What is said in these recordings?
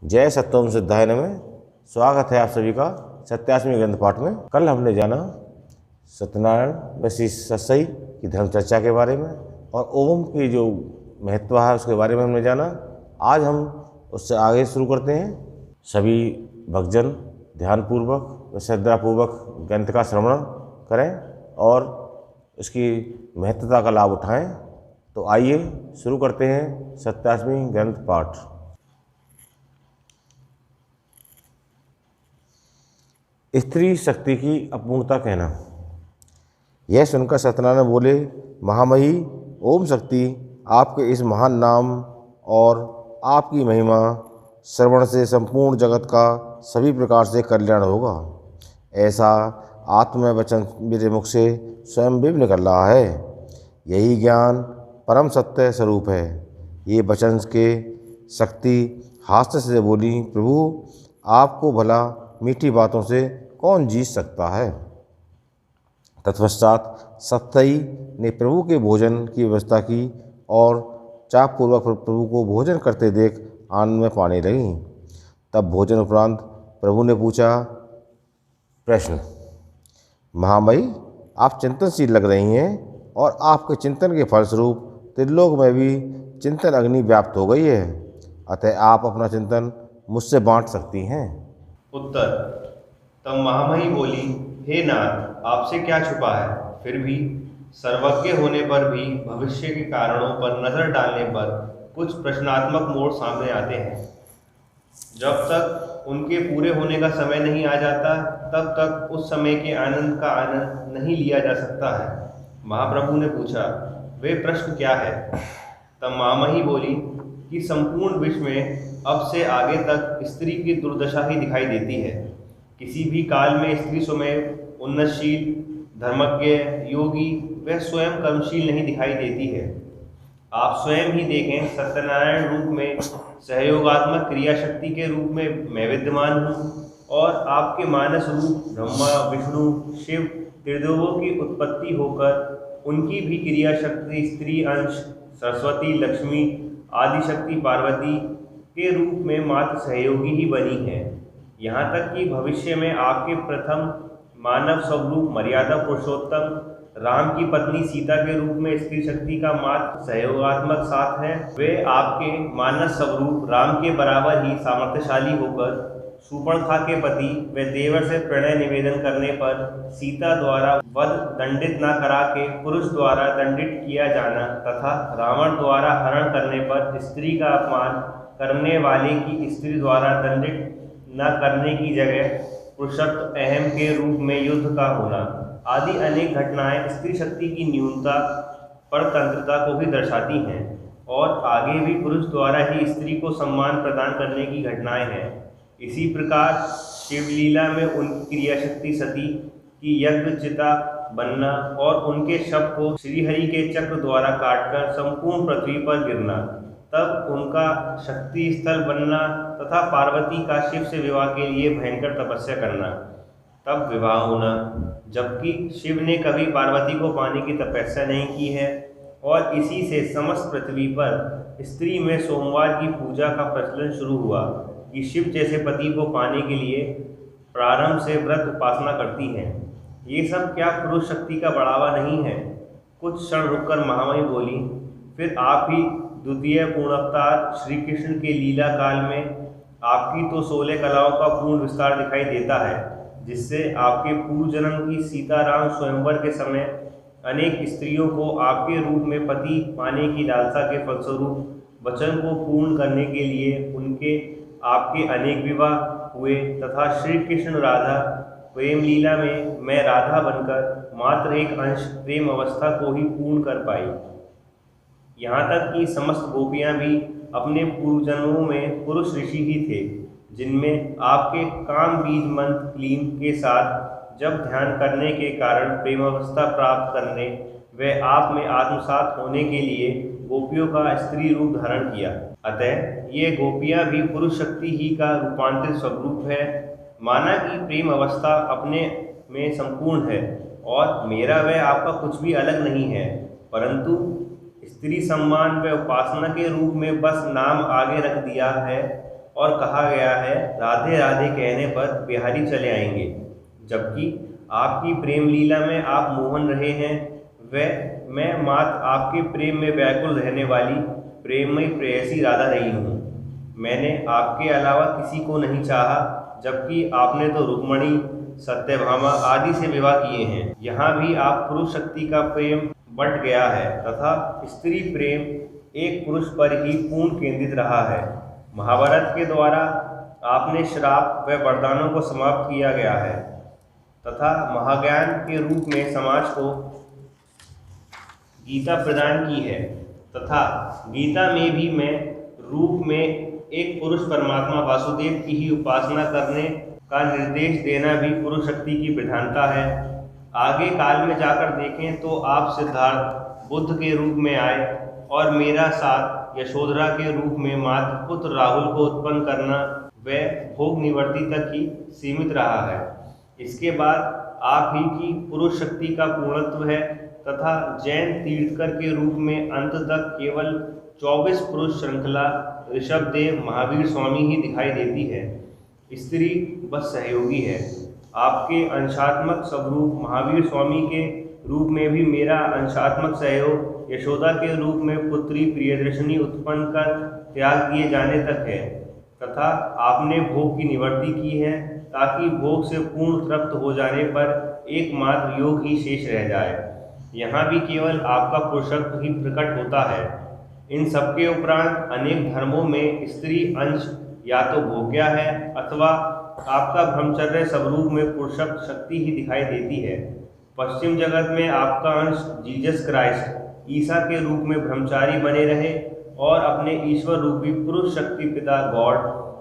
जय सत्यम सिद्धाय नमः। स्वागत है आप सभी का 87वें ग्रंथ पाठ में। कल हमने जाना सत्यनारायण व श्री सतसई की धर्म चर्चा के बारे में और ओम की जो महत्व है उसके बारे में हमने जाना। आज हम उससे आगे शुरू करते हैं। सभी भक्तजन ध्यानपूर्वक व श्रद्धापूर्वक ग्रंथ का श्रवण करें और उसकी महत्वता का लाभ उठाएं। तो आइए शुरू करते हैं 87वें ग्रंथ पाठ। स्त्री शक्ति की अपूर्णता कहना। यह सुनकर सत्यनारायण बोले, महामही ओम शक्ति, आपके इस महान नाम और आपकी महिमा श्रवण से संपूर्ण जगत का सभी प्रकार से कल्याण होगा। ऐसा आत्मवचन मेरे मुख से स्वयं भी निकल रहा है। यही ज्ञान परम सत्य स्वरूप है। ये वचन के शक्ति हास्य से बोली, प्रभु आपको भला मीठी बातों से कौन जीत सकता है। तत्पश्चात सतसई ने प्रभु के भोजन की व्यवस्था की और चापपूर्वक प्रभु को भोजन करते देख आनंद में पाने लगी। तब भोजन उपरांत प्रभु ने पूछा, प्रश्न, महामयी आप चिंतनशील लग रही हैं और आपके चिंतन के फलस्वरूप त्रिलोक में भी चिंतन अग्नि व्याप्त हो गई है। अतः आप अपना चिंतन मुझसे बांट सकती हैं। उत्तर। तब महामही बोली, हे नाथ, आपसे क्या छुपा है। फिर भी सर्वज्ञ होने पर भी भविष्य के कारणों पर नजर डालने पर कुछ प्रश्नात्मक मोड़ सामने आते हैं। जब तक उनके पूरे होने का समय नहीं आ जाता तब तक उस समय के आनंद का आनंद नहीं लिया जा सकता है। महाप्रभु ने पूछा, वे प्रश्न क्या है। तब महामही बोली कि संपूर्ण विश्व में अब से आगे तक स्त्री की दुर्दशा ही दिखाई देती है। किसी भी काल में स्त्री स्वयं उन्नतशील, धर्मज्ञ, योगी व स्वयं कर्मशील नहीं दिखाई देती है। आप स्वयं ही देखें, सत्यनारायण रूप में सहयोगात्मक क्रिया शक्ति के रूप में मैं विद्यमान हूँ और आपके मानस रूप ब्रह्मा, विष्णु, शिव त्रिदेवों की उत्पत्ति होकर उनकी भी क्रिया शक्ति स्त्री अंश सरस्वती, लक्ष्मी, आदिशक्ति पार्वती के रूप में मात्र सहयोगी ही बनी है। यहाँ तक कि भविष्य में आपके प्रथम मानव स्वरूप मर्यादा पुरुषोत्तम राम की पत्नी सीता के रूप में स्त्री शक्ति का मात्र सहयोगात्मक साथ है। वे आपके मानस स्वरूप राम के बराबर ही सामर्थ्यशाली होकर शूर्पणखा के पति व देवर से प्रणय निवेदन करने पर सीता द्वारा वध दंडित न करा के पुरुष द्वारा दंडित किया जाना तथा रावण द्वारा हरण करने पर स्त्री का अपमान करने वाले की स्त्री द्वारा दंडित न करने की जगह पुरुषत्व अहम के रूप में युद्ध का होना आदि अनेक घटनाएं स्त्री शक्ति की न्यूनता परतंत्रता को भी दर्शाती हैं और आगे भी पुरुष द्वारा ही स्त्री को सम्मान प्रदान करने की घटनाएं हैं। इसी प्रकार शिवलीला में उनकी क्रिया शक्ति सती की यज्ञ चिता बनना और उनके शव को श्रीहरि के चक्र द्वारा काटकर संपूर्ण पृथ्वी पर गिरना, तब उनका शक्ति स्थल बनना तथा पार्वती का शिव से विवाह के लिए भयंकर तपस्या करना, तब विवाह होना, जबकि शिव ने कभी पार्वती को पाने की तपस्या नहीं की है। और इसी से समस्त पृथ्वी पर स्त्री में सोमवार की पूजा का प्रचलन शुरू हुआ कि शिव जैसे पति को पाने के लिए प्रारंभ से व्रत उपासना करती हैं। ये सब क्या पुरुष शक्ति का बढ़ावा नहीं है। कुछ क्षण रुककर महामही बोली, फिर आप ही द्वितीय पूर्णावतार श्री कृष्ण के लीला काल में आपकी तो 16 कलाओं का पूर्ण विस्तार दिखाई देता है, जिससे आपके पूर्व जन्म की सीताराम स्वयंवर के समय अनेक स्त्रियों को आपके रूप में पति पाने की लालसा के फलस्वरूप वचन को पूर्ण करने के लिए उनके आपके अनेक विवाह हुए तथा श्री कृष्ण राधा प्रेम लीला में मैं राधा बनकर मात्र एक अंश प्रेम अवस्था को ही पूर्ण कर पाई। यहाँ तक कि समस्त गोपियाँ भी अपने पूर्व जन्मों में पुरुष ऋषि ही थे, जिनमें आपके काम बीज मंत्र क्लीम के साथ जब ध्यान करने के कारण प्रेमावस्था प्राप्त करने व आप में आत्मसात होने के लिए गोपियों का स्त्री रूप धारण किया। अतः ये गोपियाँ भी पुरुष शक्ति ही का रूपांतरित स्वरूप है। माना कि प्रेम अवस्था अपने में संपूर्ण है और मेरा व आपका कुछ भी अलग नहीं है, परंतु स्त्री सम्मान व उपासना के रूप में बस नाम आगे रख दिया है और कहा गया है राधे राधे कहने पर बिहारी चले आएंगे, जबकि आपकी प्रेम लीला में आप मोहन रहे हैं। वह मैं मात्र आपके प्रेम में व्याकुल रहने वाली प्रेममयी प्रेयसी राधा रही हूँ। मैंने आपके अलावा किसी को नहीं चाहा, जबकि आपने तो रुक्मणी, सत्यभामा आदि से विवाह किए हैं। यहाँ भी आप पुरुष शक्ति का प्रेम बंट गया है तथा स्त्री प्रेम एक पुरुष पर ही पूर्ण केंद्रित रहा है। महाभारत के द्वारा आपने श्राप व वरदानों को समाप्त किया गया है तथा महाज्ञान के रूप में समाज को गीता प्रदान की है तथा गीता में भी मैं रूप में एक पुरुष परमात्मा वासुदेव की ही उपासना करने का निर्देश देना भी पुरुष शक्ति की प्रधानता है। आगे काल में जाकर देखें तो आप सिद्धार्थ बुद्ध के रूप में आए और मेरा साथ यशोधरा के रूप में मात्र पुत्र राहुल को उत्पन्न करना व भोग निवृत्ति तक ही सीमित रहा है। इसके बाद आप ही की पुरुष शक्ति का पूर्णत्व है तथा जैन तीर्थकर के रूप में अंत तक केवल 24 पुरुष श्रृंखला ऋषभदेव महावीर स्वामी ही दिखाई देती है। स्त्री बस सहयोगी है। आपके अंशात्मक स्वरूप महावीर स्वामी के रूप में भी मेरा अंशात्मक सहयोग यशोदा के रूप में पुत्री प्रियदर्शनी उत्पन्न कर त्याग दिए जाने तक है तथा आपने भोग की निवृत्ति की है ताकि भोग से पूर्ण तृप्त हो जाने पर एकमात्र योग ही शेष रह जाए। यहाँ भी केवल आपका पुरुषत्व ही प्रकट होता है। इन सबके उपरांत अनेक धर्मों में स्त्री अंश या तो भोग्या है अथवा आपका ब्रह्मचर्य स्वरूप में पुरुषत्व शक्ति ही दिखाई देती है। पश्चिम जगत में आपका अंश जीसस क्राइस्ट ईसा के रूप में ब्रह्मचारी बने रहे और अपने ईश्वर रूपी पुरुष शक्ति पिता गॉड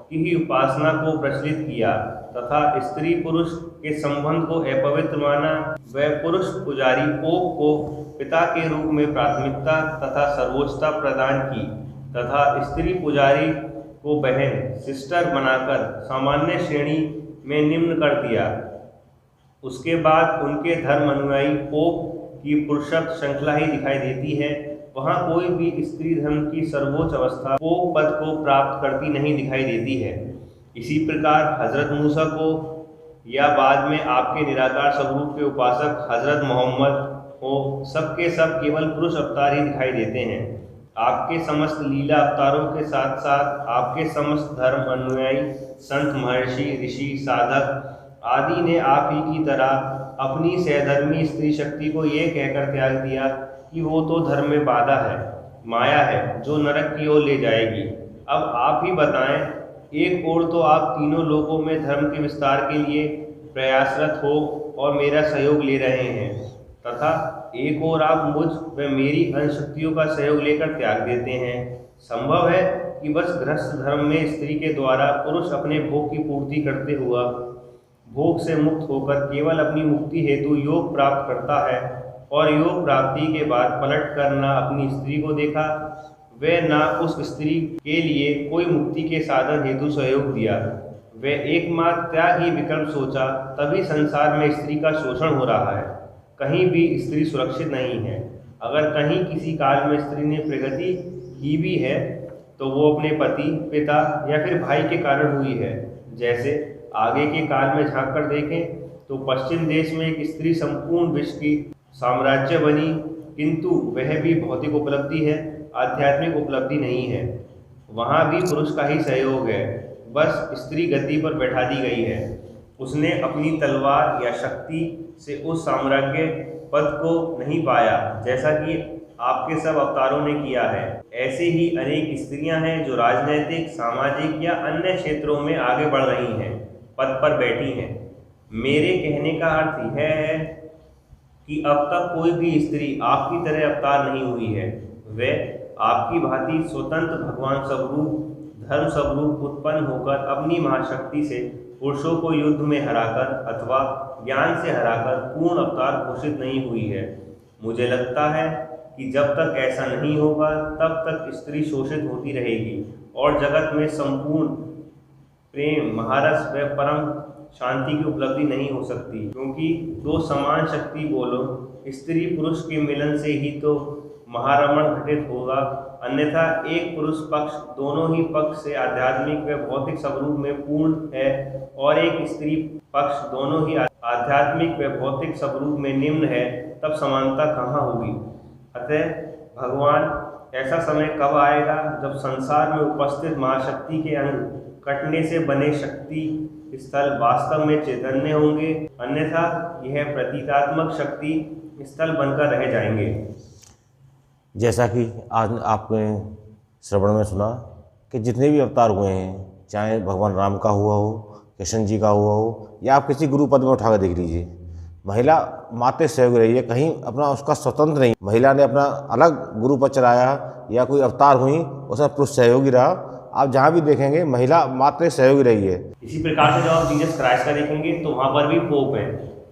की ही उपासना को प्रचलित किया तथा स्त्री पुरुष के संबंध को अपवित्र माना व पुरुष पुजारी पोप को पिता के रूप में प्राथमिकता तथा सर्वोच्चता प्रदान की तथा स्त्री पुजारी को बहन सिस्टर बनाकर सामान्य श्रेणी में निम्न कर दिया। उसके बाद उनके धर्म अनुयायी पोप की पुरुषत्व श्रृंखला ही दिखाई देती है। वहाँ कोई भी स्त्री धर्म की सर्वोच्च अवस्था पोप पद को प्राप्त करती नहीं दिखाई देती है। इसी प्रकार हजरत मूसा को या बाद में आपके निराकार स्वरूप के उपासक हजरत मोहम्मद हो सबके सब केवल पुरुष अवतार ही दिखाई देते हैं। आपके समस्त लीला अवतारों के साथ साथ आपके समस्त धर्म अनुयायी संत महर्षि ऋषि साधक आदि ने आप ही की तरह अपनी सहधर्मी स्त्री शक्ति को ये कहकर त्याग दिया कि वो तो धर्म में बाधा है, माया है जो नरक की ओर ले जाएगी। अब आप ही बताएं, एक ओर तो आप तीनों लोकों में धर्म के विस्तार के लिए प्रयासरत हो और मेरा सहयोग ले रहे हैं तथा एक ओर आप मुझ व मेरी अंशशक्तियों का सहयोग लेकर त्याग देते हैं। संभव है कि बस गृहस्थ धर्म में स्त्री के द्वारा पुरुष अपने भोग की पूर्ति करते हुआ भोग से मुक्त होकर केवल अपनी मुक्ति हेतु योग प्राप्त करता है और योग प्राप्ति के बाद पलट कर ना अपनी स्त्री को देखा वे ना उस स्त्री के लिए कोई मुक्ति के साधन हेतु सहयोग दिया। वे एकमात्र त्याग ही विकल्प सोचा, तभी संसार में स्त्री का शोषण हो रहा है। कहीं भी स्त्री सुरक्षित नहीं है। अगर कहीं किसी काल में स्त्री ने प्रगति की भी है तो वो अपने पति, पिता या फिर भाई के कारण हुई है। जैसे आगे के काल में झांक कर देखें तो पश्चिम देश में एक स्त्री संपूर्ण विश्व की साम्राज्य बनी, किंतु वह भी भौतिक उपलब्धि है, आध्यात्मिक उपलब्धि नहीं है। वहाँ भी पुरुष का ही सहयोग है, बस स्त्री गद्दी पर बैठा दी गई है। उसने अपनी तलवार या शक्ति से उस साम्राज्य पद को नहीं पाया जैसा कि आपके सब अवतारों ने किया है। ऐसे ही अनेक स्त्रियां हैं जो राजनैतिक, सामाजिक या अन्य क्षेत्रों में आगे बढ़ रही हैं, पद पर बैठी हैं। मेरे कहने का अर्थ यह है कि अब तक कोई भी स्त्री आपकी तरह अवतार नहीं हुई है। वे आपकी भांति स्वतंत्र भगवान स्वरूप, धर्म स्वरूप उत्पन्न होकर अपनी महाशक्ति से पुरुषों को युद्ध में हराकर अथवा ज्ञान से हराकर पूर्ण अवतार घोषित नहीं हुई है। मुझे लगता है कि जब तक ऐसा नहीं होगा तब तक स्त्री शोषित होती रहेगी और जगत में संपूर्ण प्रेम, महारस व परम शांति की उपलब्धि नहीं हो सकती, क्योंकि दो समान शक्ति बोलो स्त्री पुरुष के मिलन से ही तो महारमण घटित होगा। अन्यथा एक पुरुष पक्ष दोनों ही पक्ष से आध्यात्मिक व भौतिक स्वरूप में पूर्ण है और एक स्त्री पक्ष दोनों ही आध्यात्मिक व भौतिक स्वरूप में निम्न है, तब समानता कहाँ होगी। अतः भगवान, ऐसा समय कब आएगा जब संसार में उपस्थित महाशक्ति के अंग कटने से बने शक्ति स्थल वास्तव में चैतन्य होंगे, अन्यथा यह प्रतीकात्मक शक्ति स्थल बनकर रह जाएंगे। जैसा कि आज आपने श्रवण में सुना कि जितने भी अवतार हुए हैं, चाहे भगवान राम का हुआ हो, कृष्ण जी का हुआ हो, या आप किसी गुरु पद में उठा कर देख लीजिए, महिला माते सहयोग रही है, कहीं अपना उसका स्वतंत्र नहीं, महिला ने अपना अलग गुरु पद चलाया या कोई अवतार हुई उसमें पुरुष सहयोगी रहा। आप जहाँ भी देखेंगे महिला मात्र सहयोगी रही है। इसी प्रकार से जब आप जीसस क्राइस्ट का देखेंगे तो वहाँ पर भी पोप है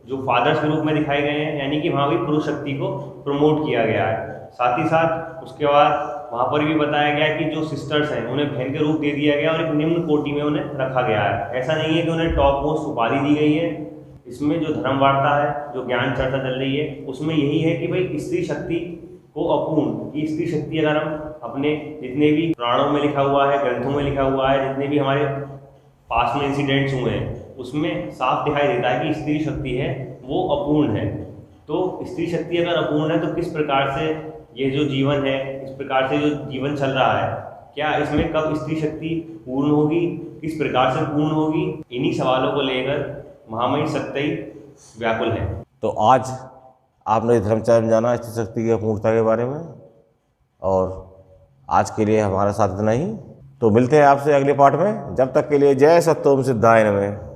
जो फादर्स के रूप में दिखाए गए हैं, यानी कि वहाँ भी पुरुष शक्ति को प्रमोट किया गया है। साथ ही साथ उसके बाद वहाँ पर भी बताया गया है कि जो सिस्टर्स हैं उन्हें बहन के रूप दे दिया गया और एक निम्न कोटि में उन्हें रखा गया है। ऐसा नहीं है कि उन्हें टॉप मोस्ट उपाधि दी गई है। इसमें जो धर्म वार्ता है, जो ज्ञान चर्चा चल रही है, उसमें यही है कि भाई स्त्री शक्ति को अपूर्ण, ये स्त्री शक्ति अगर हम अपने जितने भी पुराणों में लिखा हुआ है, ग्रंथों में लिखा हुआ है, जितने भी हमारे पास में इंसिडेंट्स हुए हैं, उसमें साफ दिखाई देता है कि स्त्री शक्ति है वो अपूर्ण है। तो स्त्री शक्ति अगर अपूर्ण है तो किस प्रकार से ये जो जीवन है, इस प्रकार से जो जीवन चल रहा है, क्या इसमें कब स्त्री शक्ति पूर्ण होगी, किस प्रकार से पूर्ण होगी, इन्हीं सवालों को लेकर महामहिम सत्यई व्याकुल है। तो आज आपने धर्मचर्य में जाना स्त्री शक्ति की अपूर्णता के बारे में, और आज के लिए हमारा साथ इतना ही। तो मिलते हैं आपसे अगले पार्ट में। जब तक के लिए जय सत्योम सिद्धाय नमः।